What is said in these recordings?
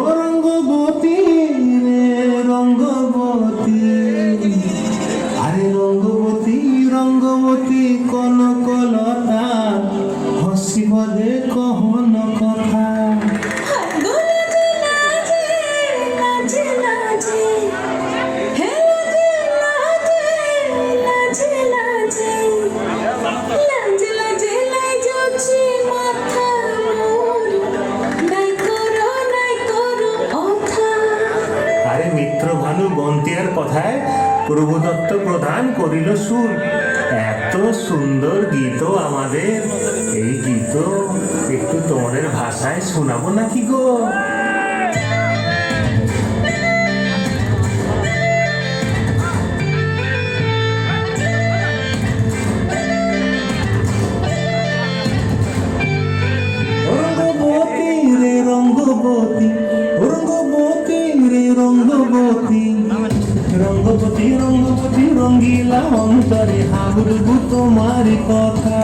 ও রঙ্গবতী রে রঙ্গবতী, আরে রঙ্গবতী রঙ্গবতী কনকলতা হসিব দে কহন কথা। মিত্রভানু বন্তিয়ার কথায় প্রভুদত্ত প্রদান করিল সুর। এত সুন্দর গীত আমাদের, এই গীত একটু তোমাদের ভাষায় শোনাবো নাকি গো? রঙ্গবতী রে রঙ্গবতী, রঙ্গবতী রে রঙ্গবতী, রঙ্গবতী রঙ্গবতী রঙ্গিলা অন্তরে হাবুডুবু তোমার কথা।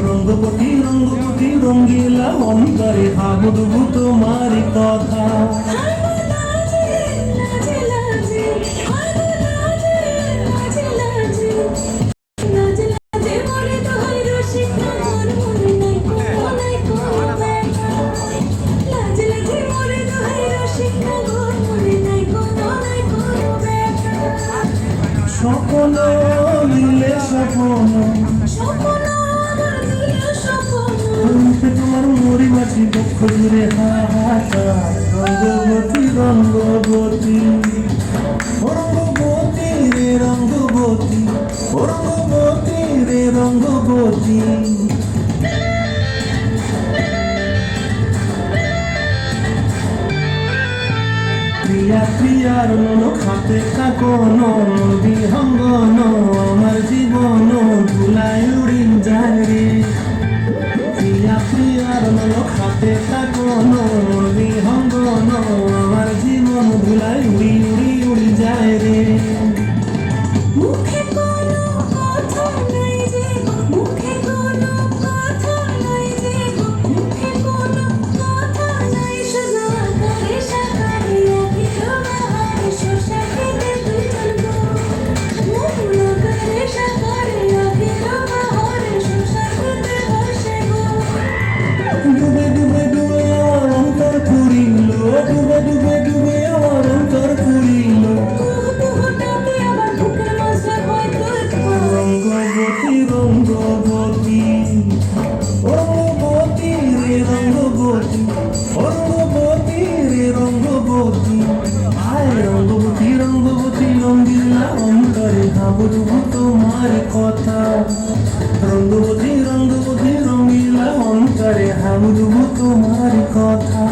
রঙ্গবতী রঙ্গবতী রঙ্গিলা অন্তরে হাবুডুবু তোমার কথা। স্বপ্ন মিলে স্বপ্ন, তোমার মরি মাছি বক্ষ জুড়ে হাহাকার। রঙ্গবতী রঙ্গবতী, রঙ্গবতী রে রঙ্গবতী, রঙ্গবতী রে রঙ্গবতী। প্রিয়া প্রিয়ার মন খাতে কাকন বিহঙ্গন, আমার জীবন ধুলাই উড়িন যায় রে। প্রিয়া প্রিয়ার মন খাতে কাকন বিহঙ্গন, আমার জীবন ধুলাই উড়ি উড়ি উড়ি যায় রে। ডুবে ডুবে ডুবে আমার অন্তর পুরিল, ডুবে ডুবে ডুবে আমার অন্তর পুরিল। রঙ্গবতী রঙ্গবতী, রঙ্গবতী রে রঙ্গবতী, রঙ্গবতী রে রঙ্গবতী। আয় রঙ্গবতী রঙ্গবতী রঙ্গিলা অন্তরে হাবুডুবু তোমার কথা। রঙ্গবতী রঙ্গবতী রঙ্গিলা অন্তরে হাবুডুবু তোমার কথা।